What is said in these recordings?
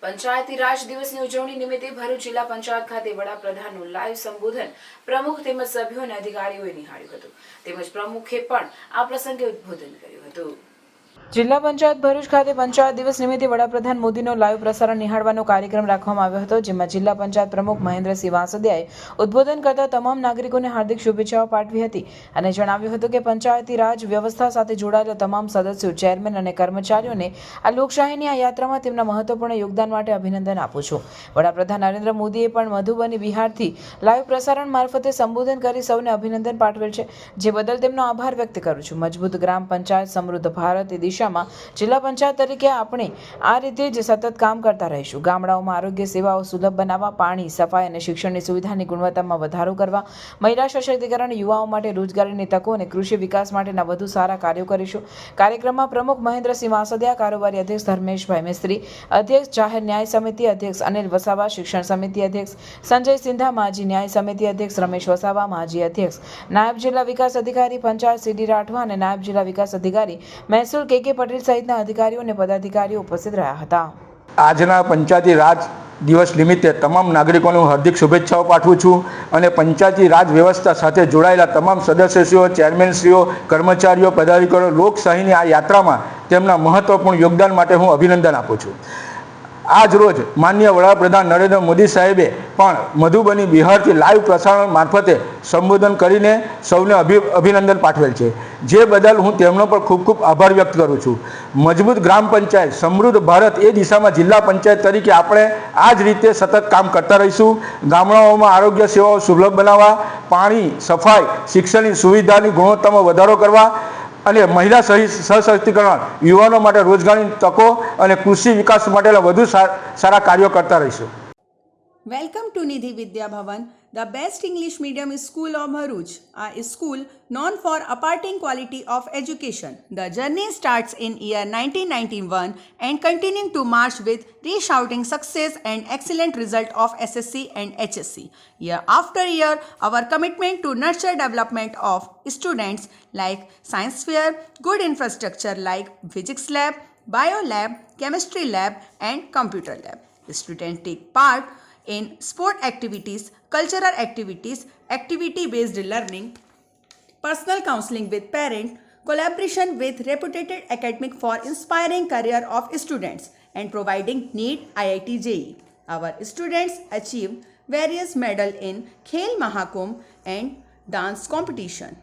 પંચાયતી રાજ દિવસની ઉજવણી નિમિત્તે ભરૂચ જિલ્લા પંચાયત ખાતે વડાપ્રધાનનું લાઈવ સંબોધન પ્રમુખ તેમજ સભ્યો અને અધિકારીઓએ નિહાળ્યું હતું તેમજ પ્રમુખે પણ આ પ્રસંગે ઉદ્બોધન કર્યું હતું। જિલ્લા પંચાયત ભરૂચ ખાતે પંચાયત દિવસ નિમિત્તે વડાપ્રધાન મોદીનો લાઈવ પ્રસારણ નિહાળવાનો કાર્યક્રમ રાખવામાં આવ્યો હતો, જેમાં જિલ્લા પંચાયત પ્રમુખ મહેન્દ્રસિંહ વાંસદિયાએ ઉદ્બોધન કરતા તમામ નાગરિકોને હાર્દિક શુભેચ્છાઓ પાઠવી હતી અને જણાવ્યું હતું કે પંચાયતી રાજ વ્યવસ્થા સાથે જોડાયેલા તમામ સદસ્યો, ચેરમેન અને કર્મચારીઓને આ લોકશાહીની આ યાત્રામાં તેમના મહત્વપૂર્ણ યોગદાન માટે અભિનંદન આપું છું। વડાપ્રધાન નરેન્દ્ર મોદીએ પણ મધુબની બિહારથી લાઈવ પ્રસારણ મારફતે સંબોધન કરી સૌને અભિનંદન પાઠવેલ છે, જે બદલ તેમનો આભાર વ્યક્ત કરું છું। મજબૂત ગ્રામ પંચાયત, સમૃદ્ધ ભારત દિશામાં જિલ્લા પંચાયત તરીકે આપણે આ રીતે જ સતત કામ કરતા રહીશું। ગામડાઓમાં આરોગ્ય સેવાઓ સુલભ બનાવવા, પાણી, સફાઈ અને શિક્ષણની સુવિધાની ગુણવત્તામાં વધારો કરવા, મહિલા સશક્તિકરણ, યુવાઓ માટે રોજગારીની તકો અને કૃષિ વિકાસ માટેના વધુ સારા કાર્યો કરીશું। કાર્યક્રમમાં પ્રમુખ મહેન્દ્રસિંહ વાંસદિયા, કારોબારી અધ્યક્ષ ધર્મેશભાઈ મિસ્ત્રી, અધ્યક્ષ જાહેર ન્યાય સમિતિ અધ્યક્ષ અનિલ વસાવા, શિક્ષણ સમિતિ અધ્યક્ષ સંજય સિંધા, માજી ન્યાય સમિતિ અધ્યક્ષ રમેશ વસાવા, માજી અધ્યક્ષ નાયબ જિલ્લા વિકાસ અધિકારી પંચાયત સીડી રાઠવા અને નાયબ જિલ્લા વિકાસ અધિકારી મહેસૂલ કે પટેલ સહિતના અધિકારીઓ અને પદાધિકારીઓ ઉપસ્થિત રહ્યા હતા। આજના પંચાયતી રાજ દિવસ નિમિત્તે તમામ નાગરિકોને હું હાર્દિક શુભેચ્છાઓ પાઠવું છું અને પંચાયતી રાજ વ્યવસ્થા સાથે જોડાયેલા તમામ સદસ્યશ્રીઓ, ચેરમેનશ્રીઓ, કર્મચારીઓ, પદાધિકારીઓ લોકશાહીની આ યાત્રામાં તેમના મહત્વપૂર્ણ યોગદાન માટે હું અભિનંદન આપું છું। આજ રોજ માનનીય વડાપ્રધાન નરેન્દ્ર મોદી સાહેબે પણ મધુબની બિહારથી લાઈવ પ્રસારણ મારફતે સંબોધન કરીને સૌને અભિનંદન પાઠવેલ છે, જે બદલ હું તેમનો પણ ખૂબ ખૂબ આભાર વ્યક્ત કરું છું। મજબૂત ગ્રામ પંચાયત, સમૃદ્ધ ભારત એ દિશામાં જિલ્લા પંચાયત તરીકે આપણે આ જ રીતે સતત કામ કરતા રહીશું। ગામડાઓમાં આરોગ્ય સેવાઓ સુલભ બનાવવા, પાણી, સફાઈ, શિક્ષણની સુવિધાની ગુણવત્તામાં વધારો કરવા અને મહિલા સશક્તિકરણ, યુવાનો માટે રોજગારીની તકો અને કૃષિ વિકાસ માટેના વધુ સારા કાર્યો કરતા રહીશું। Welcome to Nidhi Vidya Bhavan, the best English medium school of Bharuch, a school known for imparting quality of education. The journey starts in year 1991 and continuing to march with resounding success and excellent result of SSC and HSC. Year after year, our commitment to nurture development of students like science fair, good infrastructure like physics lab, bio lab, chemistry lab and computer lab. Students take part in sport activities, cultural activities, activity-based learning, personal counseling with parents, collaboration with reputed academic for inspiring career of students and providing NEET IIT JEE. Our students achieved various medals in Khel Mahakumbh and dance competition.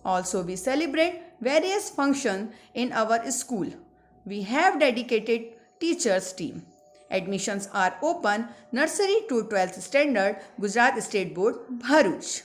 Also, we celebrate various functions in our school. We have dedicated teachers team. Admissions are open nursery to 12th standard, Gujarat State Board, Bharuch.